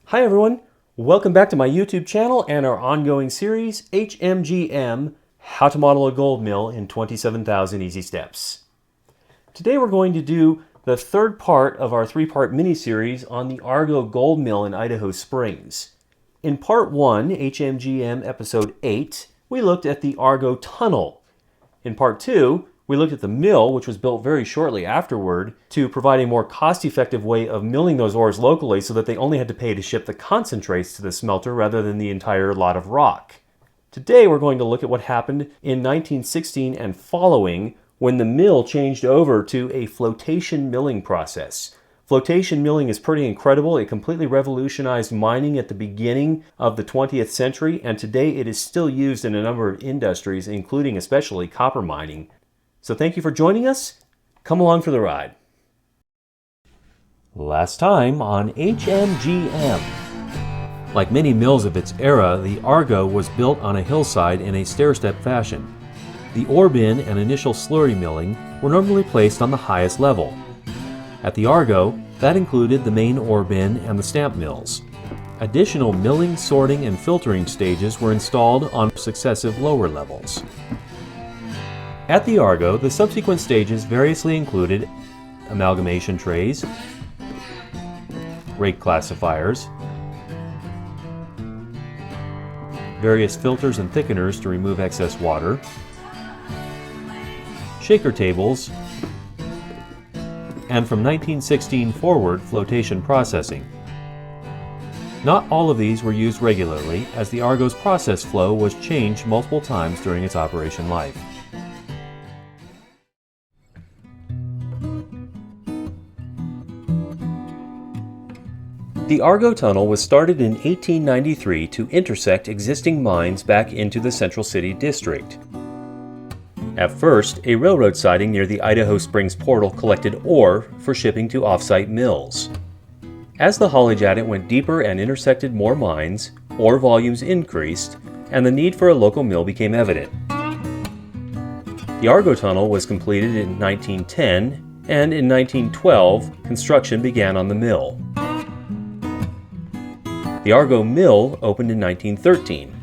Hi everyone, welcome back to my YouTube channel and our ongoing series, HMGM, How to Model a Gold Mill in 27,000 Easy Steps. Today we're going to do the third part of our three-part mini-series on the Argo Gold Mill in Idaho Springs. In part 1, HMGM episode 8, we looked at the Argo Tunnel. In part 2, we looked at the mill, which was built very shortly afterward to provide a more cost-effective way of milling those ores locally so that they only had to pay to ship the concentrates to the smelter rather than the entire lot of rock. Today we're going to look at what happened in 1916 and following when the mill changed over to a flotation milling process. Flotation milling is pretty incredible. It completely revolutionized mining at the beginning of the 20th century, and today it is still used in a number of industries, including especially copper mining. So thank you for joining us. Come along for the ride. Last time on HMGM. Like many mills of its era, the Argo was built on a hillside in a stair-step fashion. The ore bin and initial slurry milling were normally placed on the highest level. At the Argo, that included the main ore bin and the stamp mills. Additional milling, sorting, and filtering stages were installed on successive lower levels. At the Argo, the subsequent stages variously included amalgamation trays, rake classifiers, various filters and thickeners to remove excess water, shaker tables, and from 1916 forward, flotation processing. Not all of these were used regularly, as the Argo's process flow was changed multiple times during its operation life. The Argo Tunnel was started in 1893 to intersect existing mines back into the Central City District. At first, a railroad siding near the Idaho Springs portal collected ore for shipping to off-site mills. As the haulage at it went deeper and intersected more mines, ore volumes increased, and the need for a local mill became evident. The Argo Tunnel was completed in 1910, and in 1912, construction began on the mill. The Argo Mill opened in 1913,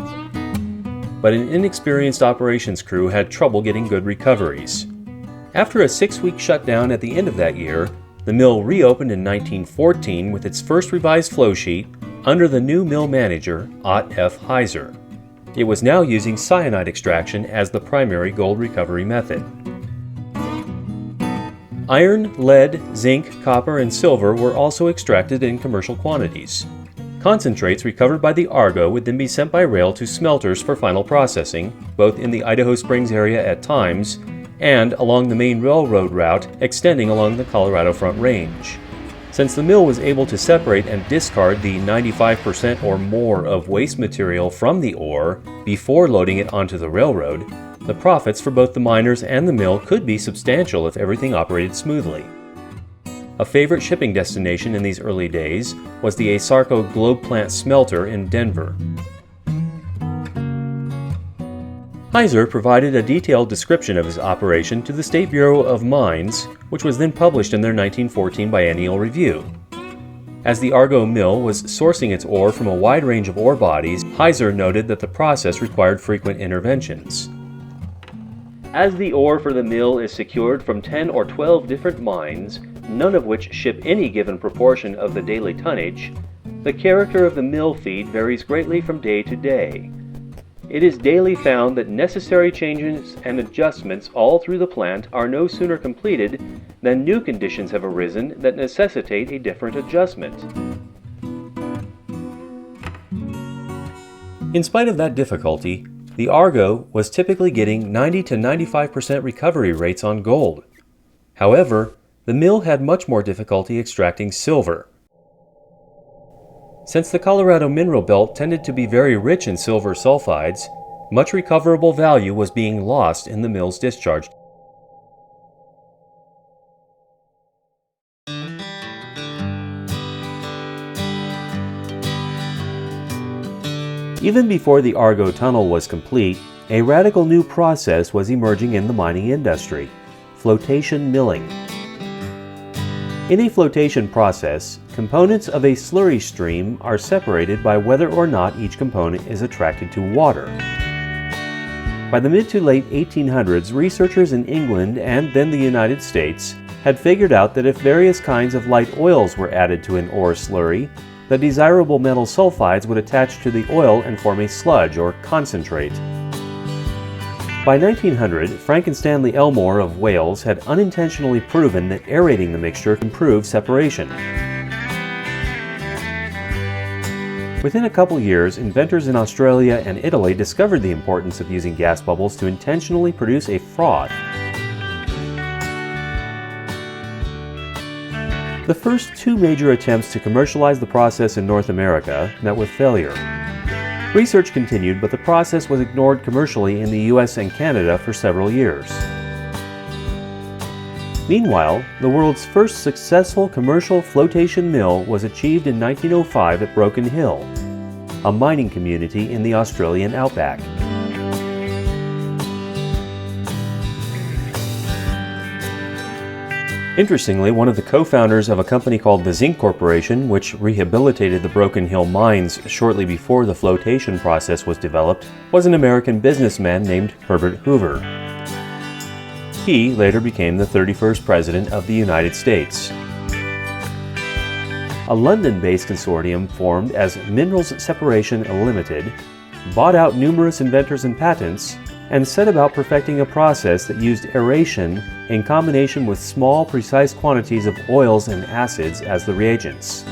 but an inexperienced operations crew had trouble getting good recoveries. After a 6-week shutdown at the end of that year, the mill reopened in 1914 with its first revised flow sheet under the new mill manager, Ott F. Heiser. It was now using cyanide extraction as the primary gold recovery method. Iron, lead, zinc, copper, and silver were also extracted in commercial quantities. Concentrates recovered by the Argo would then be sent by rail to smelters for final processing, both in the Idaho Springs area at times and along the main railroad route extending along the Colorado Front Range. Since the mill was able to separate and discard the 95% or more of waste material from the ore before loading it onto the railroad, the profits for both the miners and the mill could be substantial if everything operated smoothly. A favorite shipping destination in these early days was the Argo Globe Plant smelter in Denver. Heiser provided a detailed description of his operation to the State Bureau of Mines, which was then published in their 1914 biennial review. As the Argo Mill was sourcing its ore from a wide range of ore bodies, Heiser noted that the process required frequent interventions. As the ore for the mill is secured from 10 or 12 different mines, none of which ship any given proportion of the daily tonnage, the character of the mill feed varies greatly from day to day. It is daily found that necessary changes and adjustments all through the plant are no sooner completed than new conditions have arisen that necessitate a different adjustment. In spite of that difficulty, the Argo was typically getting 90 to 95% recovery rates on gold. However, the mill had much more difficulty extracting silver. Since the Colorado mineral belt tended to be very rich in silver sulfides, much recoverable value was being lost in the mill's discharge. Even before the Argo Tunnel was complete, a radical new process was emerging in the mining industry: flotation milling. In a flotation process, components of a slurry stream are separated by whether or not each component is attracted to water. By the mid to late 1800s, researchers in England and then the United States had figured out that if various kinds of light oils were added to an ore slurry, the desirable metal sulfides would attach to the oil and form a sludge or concentrate. By 1900, Frank and Stanley Elmore of Wales had unintentionally proven that aerating the mixture improved separation. Within a couple years, inventors in Australia and Italy discovered the importance of using gas bubbles to intentionally produce a froth. The first two major attempts to commercialize the process in North America met with failure. Research continued, but the process was ignored commercially in the US and Canada for several years. Meanwhile, the world's first successful commercial flotation mill was achieved in 1905 at Broken Hill, a mining community in the Australian outback. Interestingly, one of the co-founders of a company called the Zinc Corporation, which rehabilitated the Broken Hill mines shortly before the flotation process was developed, was an American businessman named Herbert Hoover. He later became the 31st President of the United States. A London-based consortium formed as Minerals Separation Limited bought out numerous inventors and patents and set about perfecting a process that used aeration in combination with small, precise quantities of oils and acids as the reagents.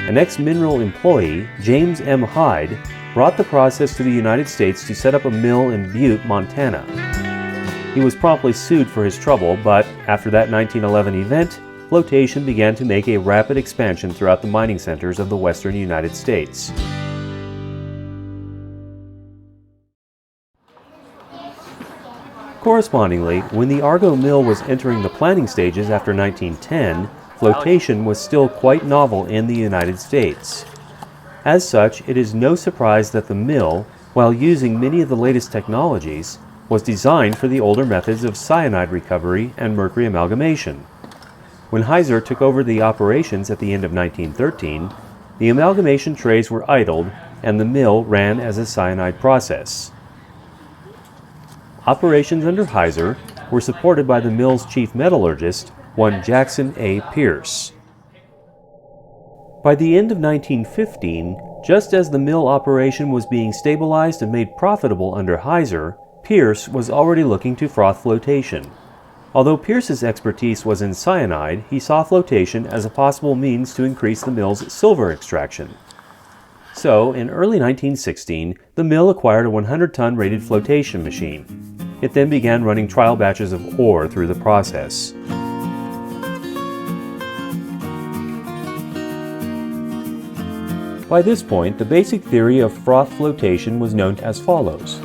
An ex-mineral employee, James M. Hyde, brought the process to the United States to set up a mill in Butte, Montana. He was promptly sued for his trouble, but after that 1911 event, flotation began to make a rapid expansion throughout the mining centers of the western United States. Correspondingly, when the Argo Mill was entering the planning stages after 1910, flotation was still quite novel in the United States. As such, it is no surprise that the mill, while using many of the latest technologies, was designed for the older methods of cyanide recovery and mercury amalgamation. When Heiser took over the operations at the end of 1913, the amalgamation trays were idled and the mill ran as a cyanide process. Operations under Heiser were supported by the mill's chief metallurgist, one Jackson A. Pierce. By the end of 1915, just as the mill operation was being stabilized and made profitable under Heiser, Pierce was already looking to froth flotation. Although Pierce's expertise was in cyanide, he saw flotation as a possible means to increase the mill's silver extraction. So, in early 1916, the mill acquired a 100-ton rated flotation machine. It then began running trial batches of ore through the process. By this point, the basic theory of froth flotation was known as follows.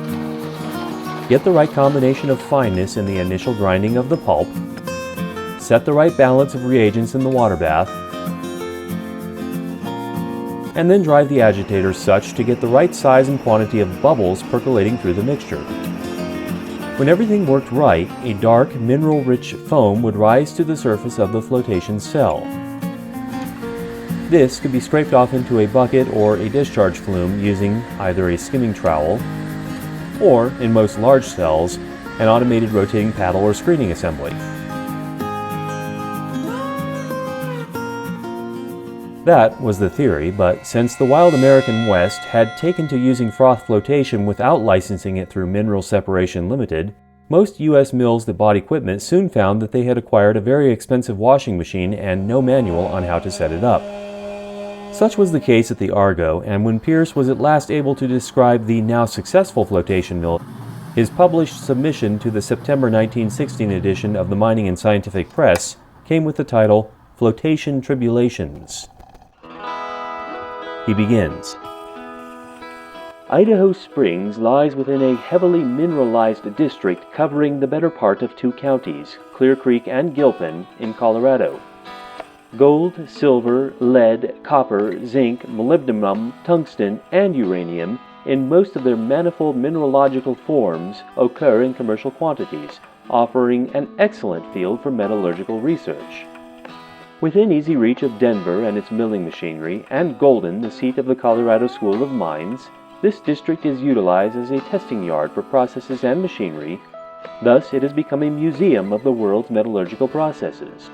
Get the right combination of fineness in the initial grinding of the pulp, set the right balance of reagents in the water bath, and then drive the agitator such to get the right size and quantity of bubbles percolating through the mixture. When everything worked right, a dark, mineral-rich foam would rise to the surface of the flotation cell. This could be scraped off into a bucket or a discharge flume using either a skimming trowel or, in most large cells, an automated rotating paddle or screening assembly. That was the theory, but since the wild American West had taken to using froth flotation without licensing it through Mineral Separation Limited, most U.S. mills that bought equipment soon found that they had acquired a very expensive washing machine and no manual on how to set it up. Such was the case at the Argo, and when Pierce was at last able to describe the now successful flotation mill, his published submission to the September 1916 edition of the Mining and Scientific Press came with the title Flotation Tribulations. He begins. Idaho Springs lies within a heavily mineralized district covering the better part of 2 counties, Clear Creek and Gilpin, in Colorado. Gold, silver, lead, copper, zinc, molybdenum, tungsten, and uranium, in most of their manifold mineralogical forms, occur in commercial quantities, offering an excellent field for metallurgical research. Within easy reach of Denver and its milling machinery, and Golden, the seat of the Colorado School of Mines, this district is utilized as a testing yard for processes and machinery. Thus, it has become a museum of the world's metallurgical processes.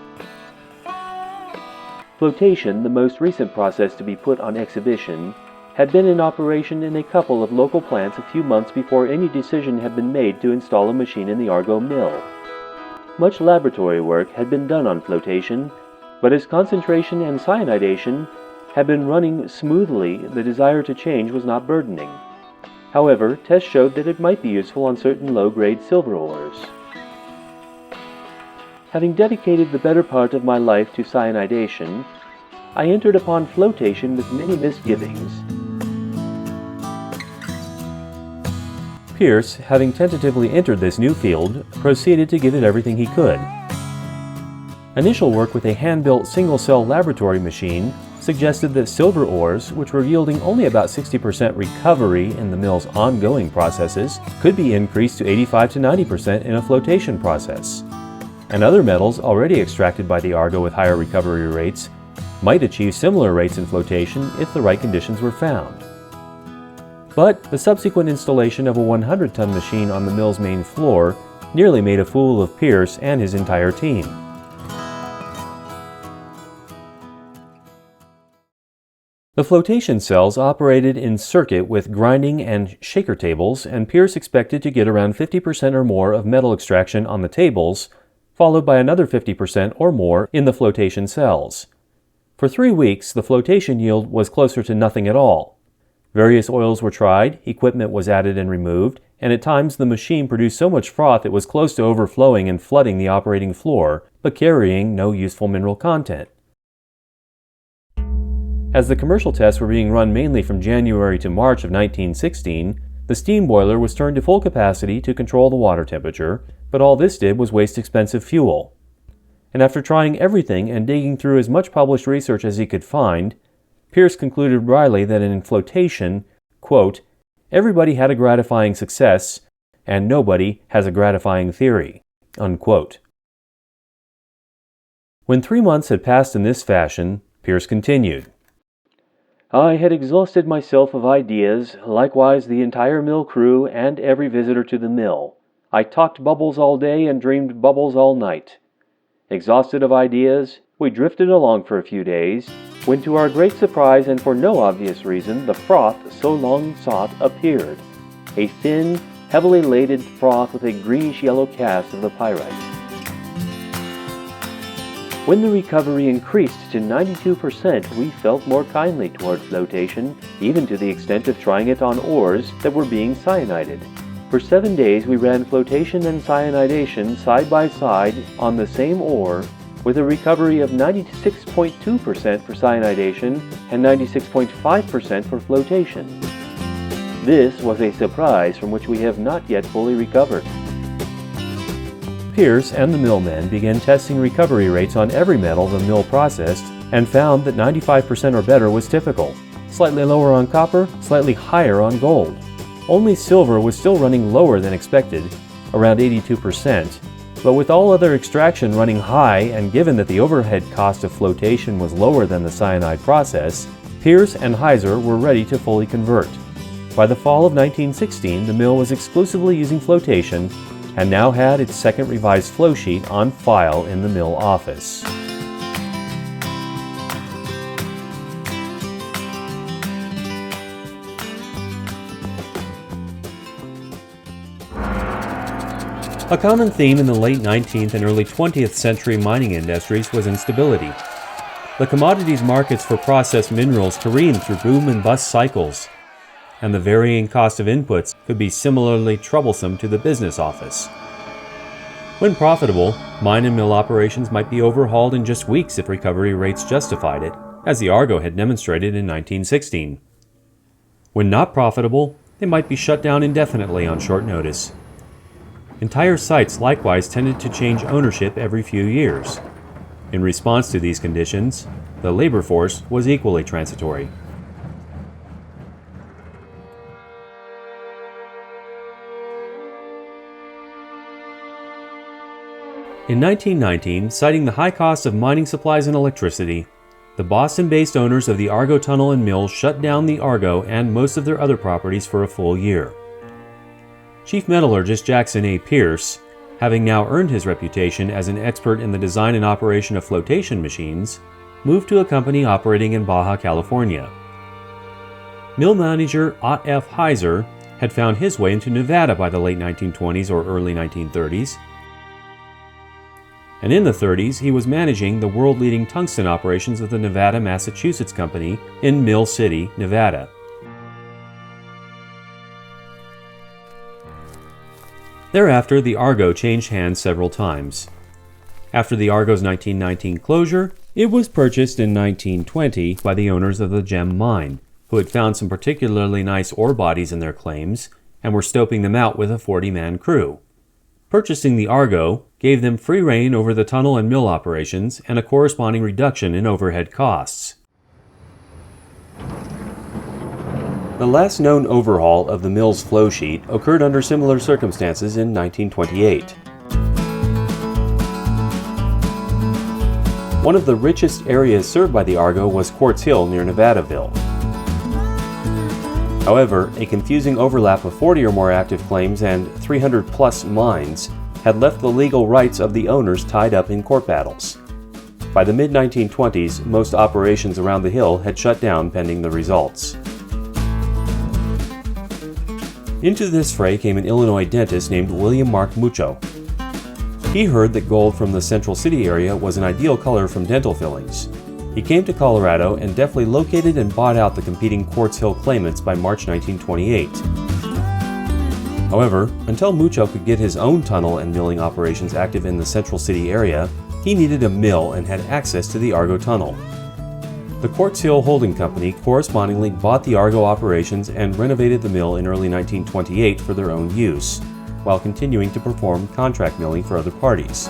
Flotation, the most recent process to be put on exhibition, had been in operation in a couple of local plants a few months before any decision had been made to install a machine in the Argo Mill. Much laboratory work had been done on flotation, but as concentration and cyanidation had been running smoothly, the desire to change was not burdening. However, tests showed that it might be useful on certain low-grade silver ores. Having dedicated the better part of my life to cyanidation, I entered upon flotation with many misgivings. Pierce, having tentatively entered this new field, proceeded to give it everything he could. Initial work with a hand-built single-cell laboratory machine suggested that silver ores, which were yielding only about 60% recovery in the mill's ongoing processes, could be increased to 85 to 90% in a flotation process. And other metals already extracted by the Argo with higher recovery rates might achieve similar rates in flotation if the right conditions were found. But the subsequent installation of a 100-ton machine on the mill's main floor nearly made a fool of Pierce and his entire team. The flotation cells operated in circuit with grinding and shaker tables, and Pierce expected to get around 50% or more of metal extraction on the tables, followed by another 50% or more in the flotation cells. For 3 weeks, the flotation yield was closer to nothing at all. Various oils were tried, equipment was added and removed, and at times the machine produced so much froth it was close to overflowing and flooding the operating floor, but carrying no useful mineral content. As the commercial tests were being run mainly from January to March of 1916, the steam boiler was turned to full capacity to control the water temperature, but all this did was waste expensive fuel. And after trying everything and digging through as much published research as he could find, Pierce concluded wryly that in flotation, quote, everybody had a gratifying success, and nobody has a gratifying theory, unquote. When 3 months had passed in this fashion, Pierce continued. I had exhausted myself of ideas, likewise the entire mill crew and every visitor to the mill. I talked bubbles all day and dreamed bubbles all night. Exhausted of ideas, we drifted along for a few days, when to our great surprise and for no obvious reason, the froth so long sought appeared. A thin, heavily laded froth with a greenish-yellow cast of the pyrite. When the recovery increased to 92%, we felt more kindly toward flotation, even to the extent of trying it on ores that were being cyanided. For 7 days we ran flotation and cyanidation side by side on the same ore, with a recovery of 96.2% for cyanidation and 96.5% for flotation. This was a surprise from which we have not yet fully recovered. Pierce and the millmen began testing recovery rates on every metal the mill processed and found that 95% or better was typical. Slightly lower on copper, slightly higher on gold. Only silver was still running lower than expected, around 82%, but with all other extraction running high and given that the overhead cost of flotation was lower than the cyanide process, Pierce and Heiser were ready to fully convert. By the fall of 1916, the mill was exclusively using flotation and now had its second revised flow sheet on file in the mill office. A common theme in the late 19th and early 20th century mining industries was instability. The commodities markets for processed minerals careened through boom and bust cycles, and the varying cost of inputs could be similarly troublesome to the business office. When profitable, mine and mill operations might be overhauled in just weeks if recovery rates justified it, as the Argo had demonstrated in 1916. When not profitable, they might be shut down indefinitely on short notice. Entire sites likewise tended to change ownership every few years. In response to these conditions, the labor force was equally transitory. In 1919, citing the high cost of mining supplies and electricity, the Boston-based owners of the Argo Tunnel and Mill shut down the Argo and most of their other properties for a full year. Chief metallurgist Jackson A. Pierce, having now earned his reputation as an expert in the design and operation of flotation machines, moved to a company operating in Baja California. Mill manager Ott F. Heiser had found his way into Nevada by the late 1920s or early 1930s, and in the 30s he was managing the world-leading tungsten operations of the Nevada-Massachusetts Company in Mill City, Nevada. Thereafter, the Argo changed hands several times. After the Argo's 1919 closure, it was purchased in 1920 by the owners of the Gem Mine, who had found some particularly nice ore bodies in their claims and were stoping them out with a 40-man crew. Purchasing the Argo gave them free rein over the tunnel and mill operations and a corresponding reduction in overhead costs. The last known overhaul of the mill's flow sheet occurred under similar circumstances in 1928. One of the richest areas served by the Argo was Quartz Hill near Nevadaville. However, a confusing overlap of 40 or more active claims and 300-plus mines had left the legal rights of the owners tied up in court battles. By the mid-1920s, most operations around the hill had shut down pending the results. Into this fray came an Illinois dentist named William Mark Mucho. He heard that gold from the Central City area was an ideal color from dental fillings. He came to Colorado and deftly located and bought out the competing Quartz Hill claimants by March 1928. However, until Mucho could get his own tunnel and milling operations active in the Central City area, he needed a mill and had access to the Argo Tunnel. The Quartz Hill Holding Company correspondingly bought the Argo operations and renovated the mill in early 1928 for their own use, while continuing to perform contract milling for other parties.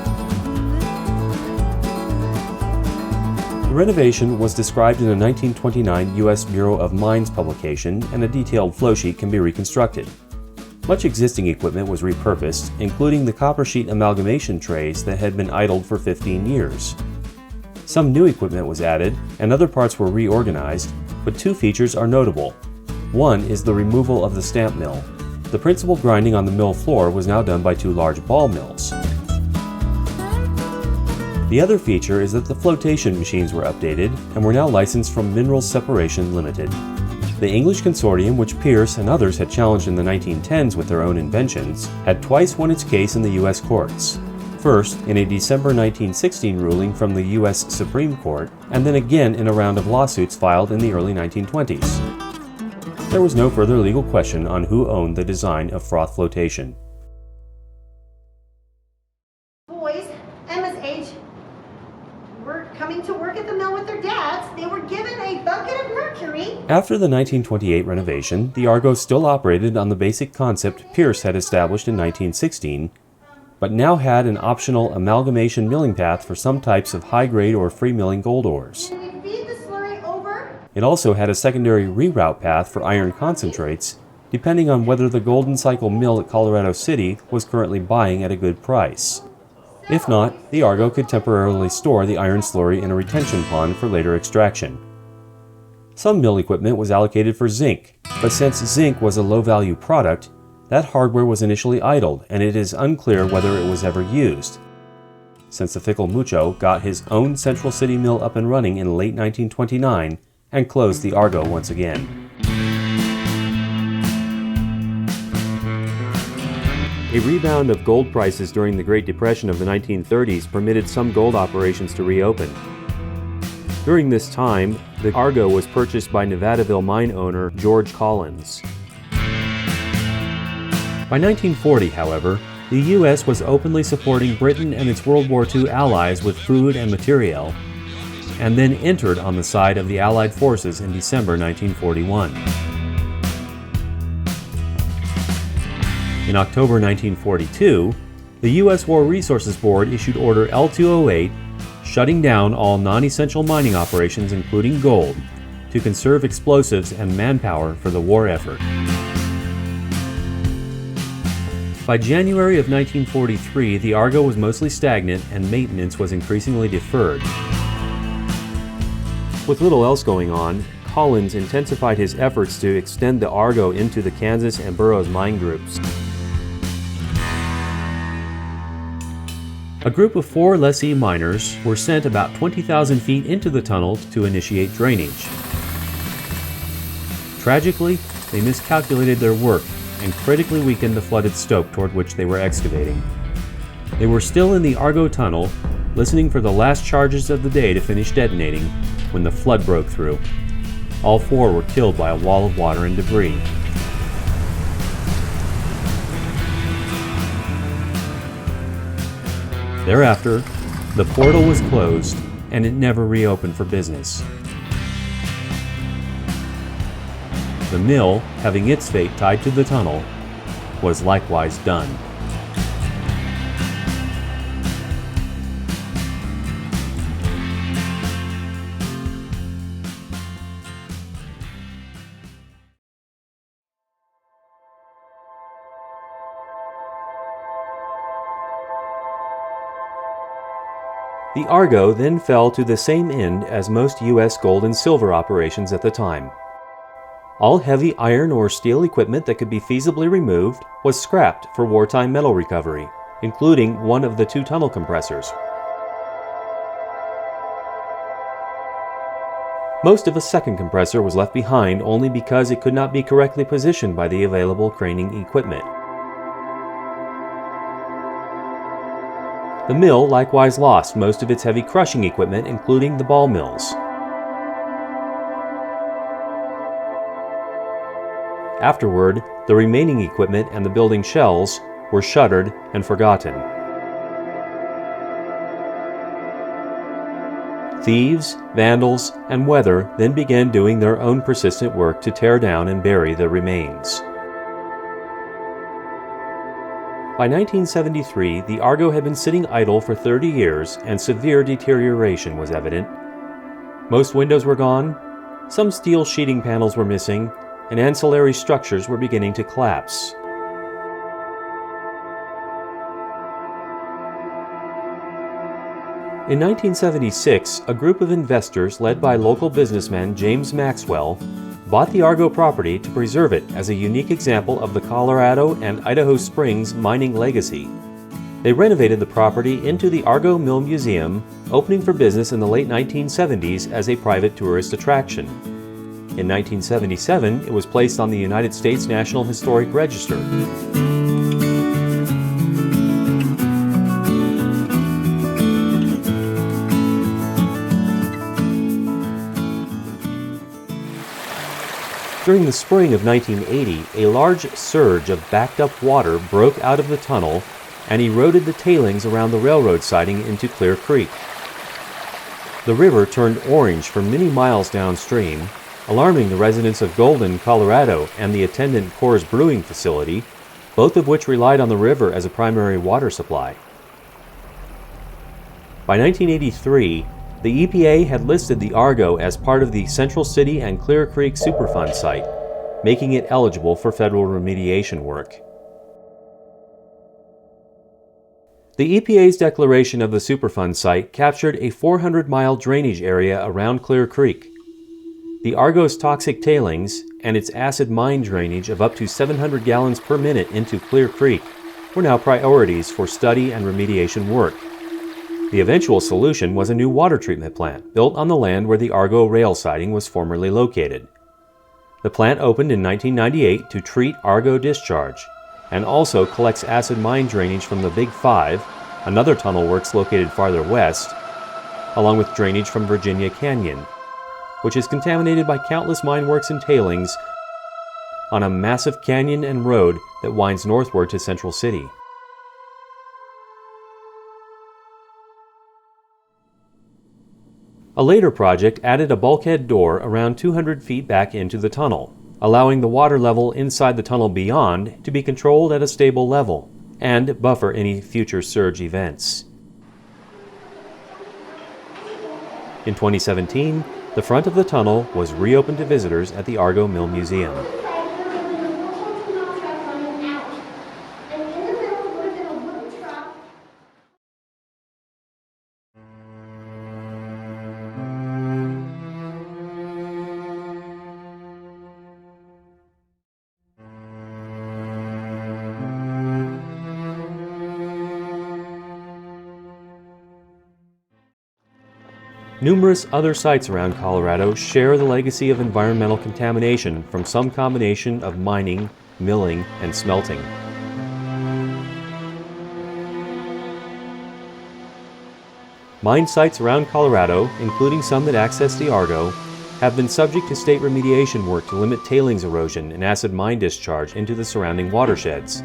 The renovation was described in a 1929 U.S. Bureau of Mines publication, and a detailed flowsheet can be reconstructed. Much existing equipment was repurposed, including the copper sheet amalgamation trays that had been idled for 15 years. Some new equipment was added, and other parts were reorganized, but two features are notable. One is the removal of the stamp mill. The principal grinding on the mill floor was now done by two large ball mills. The other feature is that the flotation machines were updated and were now licensed from Minerals Separation Limited. The English consortium, which Pierce and others had challenged in the 1910s with their own inventions, had twice won its case in the U.S. courts. First, in a December 1916 ruling from the U.S. Supreme Court, and then again in a round of lawsuits filed in the early 1920s. There was no further legal question on who owned the design of froth flotation. Boys, Emma's age, were coming to work at the mill with their dads. They were given a bucket of mercury. After the 1928 renovation, the Argo still operated on the basic concept Pierce had established in 1916, but now had an optional amalgamation milling path for some types of high-grade or free milling gold ores. And we feed the slurry over. It also had a secondary reroute path for iron concentrates, depending on whether the Golden Cycle mill at Colorado City was currently buying at a good price. If not, the Argo could temporarily store the iron slurry in a retention pond for later extraction. Some mill equipment was allocated for zinc, but since zinc was a low-value product, that hardware was initially idled, and it is unclear whether it was ever used, since the Fickle Mucho got his own Central City mill up and running in late 1929 and closed the Argo once again. A rebound of gold prices during the Great Depression of the 1930s permitted some gold operations to reopen. During this time, the Argo was purchased by Nevadaville mine owner George Collins. By 1940, however, the U.S. was openly supporting Britain and its World War II allies with food and materiel, and then entered on the side of the Allied forces in December 1941. In October 1942, the U.S. War Resources Board issued Order L-208, shutting down all non-essential mining operations including gold, to conserve explosives and manpower for the war effort. By January of 1943, the Argo was mostly stagnant and maintenance was increasingly deferred. With little else going on, Collins intensified his efforts to extend the Argo into the Kansas and Burroughs mine groups. A group of 4 lessee miners were sent about 20,000 feet into the tunnel to initiate drainage. Tragically, they miscalculated their work and critically weakened the flooded stope toward which they were excavating. They were still in the Argo tunnel, listening for the last charges of the day to finish detonating, when the flood broke through. All 4 were killed by a wall of water and debris. Thereafter, the portal was closed and it never reopened for business. The mill, having its fate tied to the tunnel, was likewise done. The Argo then fell to the same end as most U.S. gold and silver operations at the time. All heavy iron or steel equipment that could be feasibly removed was scrapped for wartime metal recovery, including one of the 2 tunnel compressors. Most of a second compressor was left behind only because it could not be correctly positioned by the available craning equipment. The mill likewise lost most of its heavy crushing equipment, including the ball mills. Afterward, the remaining equipment and the building shells were shuttered and forgotten. Thieves, vandals, and weather then began doing their own persistent work to tear down and bury the remains. By 1973, the Argo had been sitting idle for 30 years and severe deterioration was evident. Most windows were gone, some steel sheeting panels were missing, and ancillary structures were beginning to collapse. In 1976, a group of investors led by local businessman James Maxwell bought the Argo property to preserve it as a unique example of the Colorado and Idaho Springs mining legacy. They renovated the property into the Argo Mill Museum, opening for business in the late 1970s as a private tourist attraction. In 1977, it was placed on the United States National Historic Register. During the spring of 1980, a large surge of backed-up water broke out of the tunnel and eroded the tailings around the railroad siding into Clear Creek. The river turned orange for many miles downstream, alarming the residents of Golden, Colorado, and the attendant Coors Brewing facility, both of which relied on the river as a primary water supply. By 1983, the EPA had listed the Argo as part of the Central City and Clear Creek Superfund site, making it eligible for federal remediation work. The EPA's declaration of the Superfund site captured a 400-mile drainage area around Clear Creek. The Argo's toxic tailings and its acid mine drainage of up to 700 gallons per minute into Clear Creek were now priorities for study and remediation work. The eventual solution was a new water treatment plant built on the land where the Argo rail siding was formerly located. The plant opened in 1998 to treat Argo discharge and also collects acid mine drainage from the Big Five, another tunnel works located farther west, along with drainage from Virginia Canyon, which is contaminated by countless mine works and tailings on a massive canyon and road that winds northward to Central City. A later project added a bulkhead door around 200 feet back into the tunnel, allowing the water level inside the tunnel beyond to be controlled at a stable level and buffer any future surge events. In 2017, the front of the tunnel was reopened to visitors at the Argo Mill Museum. Numerous other sites around Colorado share the legacy of environmental contamination from some combination of mining, milling, and smelting. Mine sites around Colorado, including some that access the Argo, have been subject to state remediation work to limit tailings erosion and acid mine discharge into the surrounding watersheds.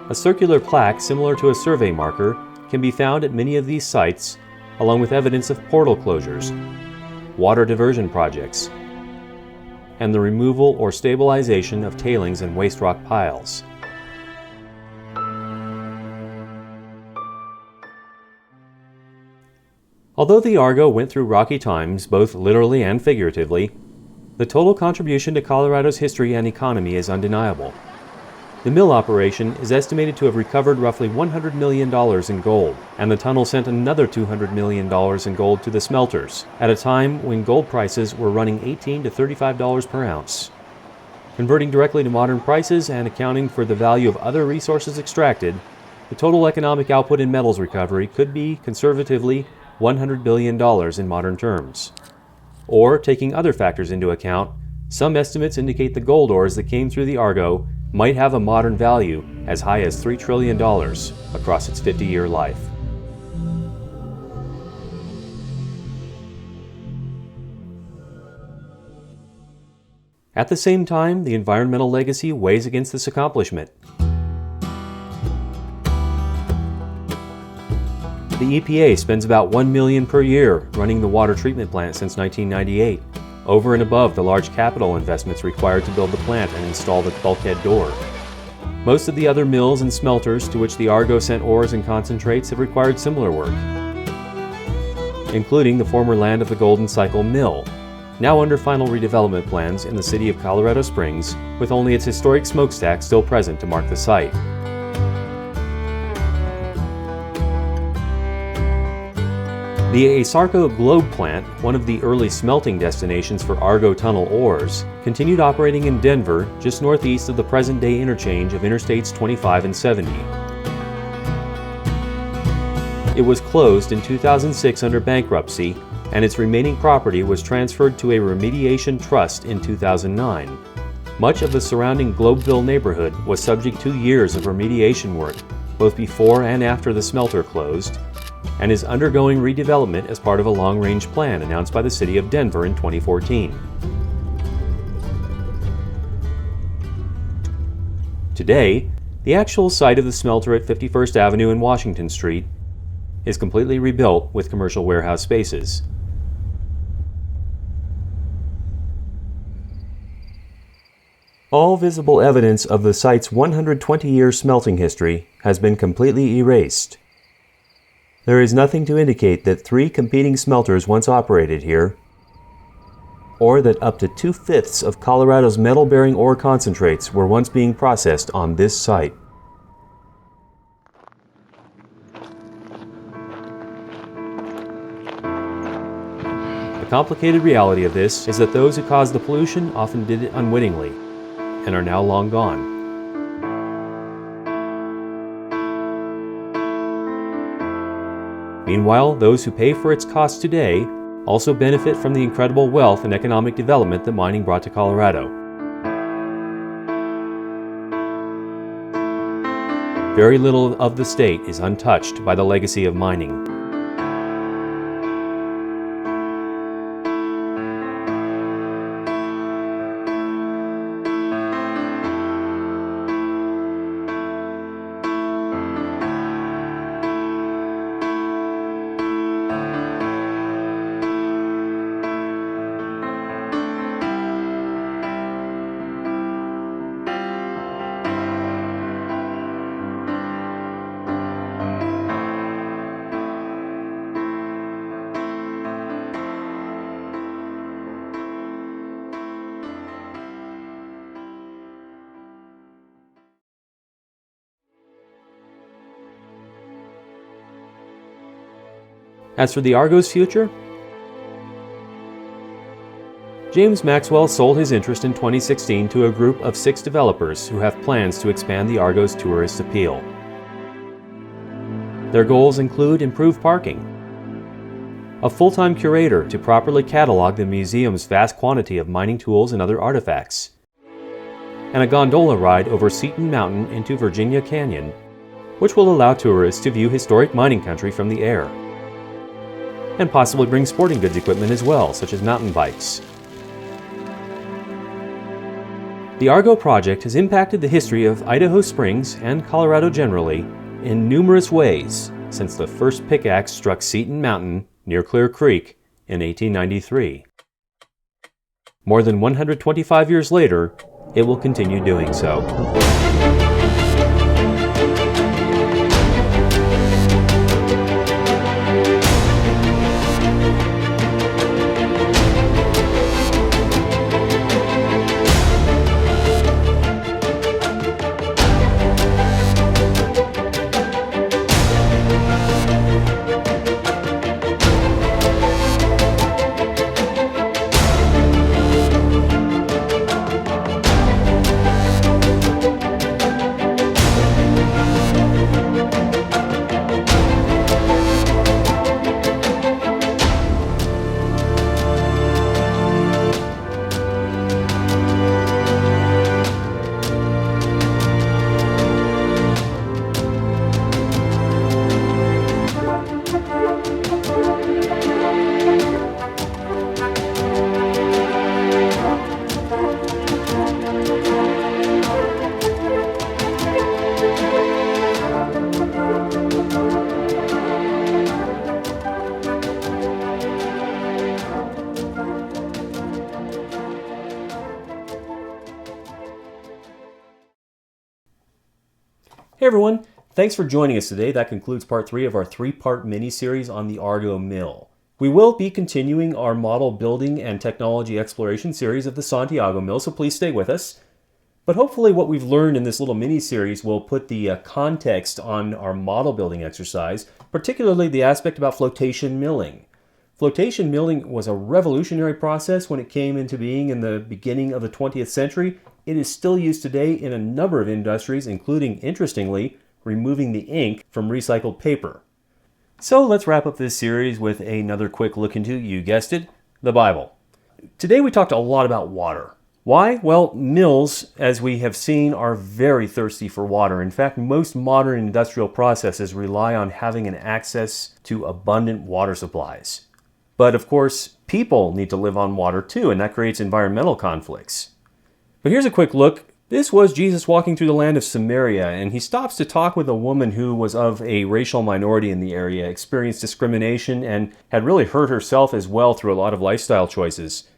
A circular plaque similar to a survey marker can be found at many of these sites, along with evidence of portal closures, water diversion projects, and the removal or stabilization of tailings and waste rock piles. Although the Argo went through rocky times, both literally and figuratively, the total contribution to Colorado's history and economy is undeniable. The mill operation is estimated to have recovered roughly $100 million in gold, and the tunnel sent another $200 million in gold to the smelters, at a time when gold prices were running $18 to $35 per ounce. Converting directly to modern prices and accounting for the value of other resources extracted, the total economic output in metals recovery could be, conservatively, $100 billion in modern terms. Or, taking other factors into account, some estimates indicate the gold ores that came through the Argo might have a modern value as high as $3 trillion across its 50-year life. At the same time, the environmental legacy weighs against this accomplishment. The EPA spends about $1 million per year running the water treatment plant since 1998, over and above the large capital investments required to build the plant and install the bulkhead door. Most of the other mills and smelters to which the Argo sent ores and concentrates have required similar work, including the former land of the Golden Cycle Mill, now under final redevelopment plans in the city of Colorado Springs, with only its historic smokestack still present to mark the site. The Asarco Globe plant, one of the early smelting destinations for Argo Tunnel ores, continued operating in Denver, just northeast of the present-day interchange of Interstates 25 and 70. It was closed in 2006 under bankruptcy, and its remaining property was transferred to a remediation trust in 2009. Much of the surrounding Globeville neighborhood was subject to years of remediation work, both before and after the smelter closed, and is undergoing redevelopment as part of a long-range plan announced by the City of Denver in 2014. Today, the actual site of the smelter at 51st Avenue and Washington Street is completely rebuilt with commercial warehouse spaces. All visible evidence of the site's 120-year smelting history has been completely erased. There is nothing to indicate that 3 competing smelters once operated here, or that up to 2/5 of Colorado's metal-bearing ore concentrates were once being processed on this site. The complicated reality of this is that those who caused the pollution often did it unwittingly, and are now long gone. Meanwhile, those who pay for its costs today also benefit from the incredible wealth and economic development that mining brought to Colorado. Very little of the state is untouched by the legacy of mining. As for the Argo's future, James Maxwell sold his interest in 2016 to a group of 6 developers who have plans to expand the Argo's tourist appeal. Their goals include improved parking, a full-time curator to properly catalog the museum's vast quantity of mining tools and other artifacts, and a gondola ride over Seton Mountain into Virginia Canyon, which will allow tourists to view historic mining country from the air, and possibly bring sporting goods equipment as well, such as mountain bikes. The Argo project has impacted the history of Idaho Springs and Colorado generally in numerous ways since the first pickaxe struck Seton Mountain near Clear Creek in 1893. More than 125 years later, it will continue doing so. Hey everyone, thanks for joining us today. That concludes part 3 of our 3-part mini-series on the Argo Mill. We will be continuing our model building and technology exploration series of the Santiago Mill, so please stay with us. But hopefully what we've learned in this little mini-series will put the context on our model building exercise, particularly the aspect about flotation milling. Flotation milling was a revolutionary process when it came into being in the beginning of the 20th century. It is still used today in a number of industries, including, interestingly, removing the ink from recycled paper. So let's wrap up this series with another quick look into, you guessed it, the Bible. Today we talked a lot about water. Why? Well, mills, as we have seen, are very thirsty for water. In fact, most modern industrial processes rely on having an access to abundant water supplies. But of course, people need to live on water too, and that creates environmental conflicts. But here's a quick look. This was Jesus walking through the land of Samaria, and he stops to talk with a woman who was of a racial minority in the area, experienced discrimination, and had really hurt herself as well through a lot of lifestyle choices.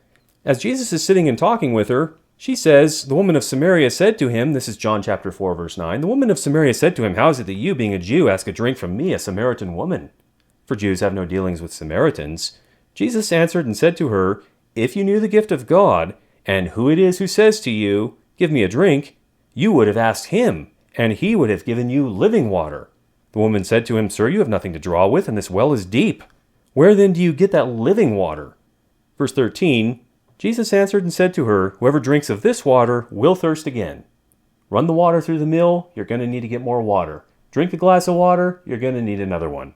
As Jesus is sitting and talking with her, she says, the woman of Samaria said to him, this is John chapter 4, verse 9, the woman of Samaria said to him, how is it that you, being a Jew, ask a drink from me, a Samaritan woman? For Jews have no dealings with Samaritans. Jesus answered and said to her, if you knew the gift of God, and who it is who says to you, give me a drink, you would have asked him, and he would have given you living water. The woman said to him, sir, you have nothing to draw with, and this well is deep. Where then do you get that living water? Verse 13, Jesus answered and said to her, whoever drinks of this water will thirst again. Run the water through the mill, you're going to need to get more water. Drink the glass of water, you're going to need another one.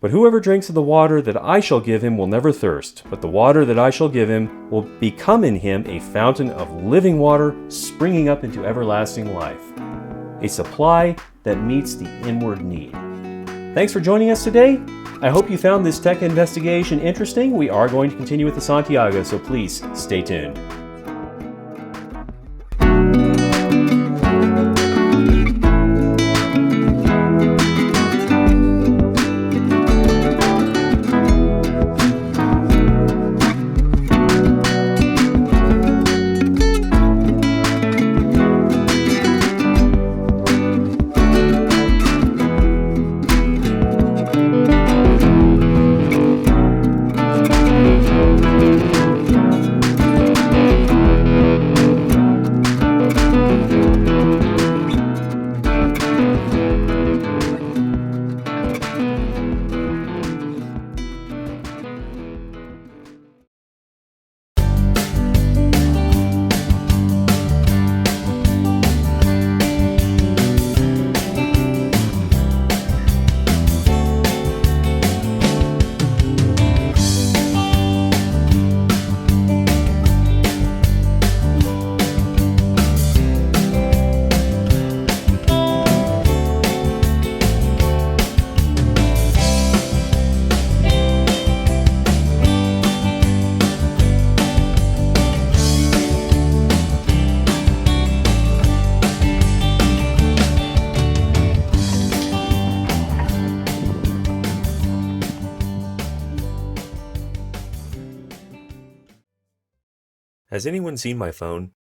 But whoever drinks of the water that I shall give him will never thirst, but the water that I shall give him will become in him a fountain of living water springing up into everlasting life. A supply that meets the inward need. Thanks for joining us today. I hope you found this tech investigation interesting. We are going to continue with the Santiago, so please stay tuned. Has anyone seen my phone?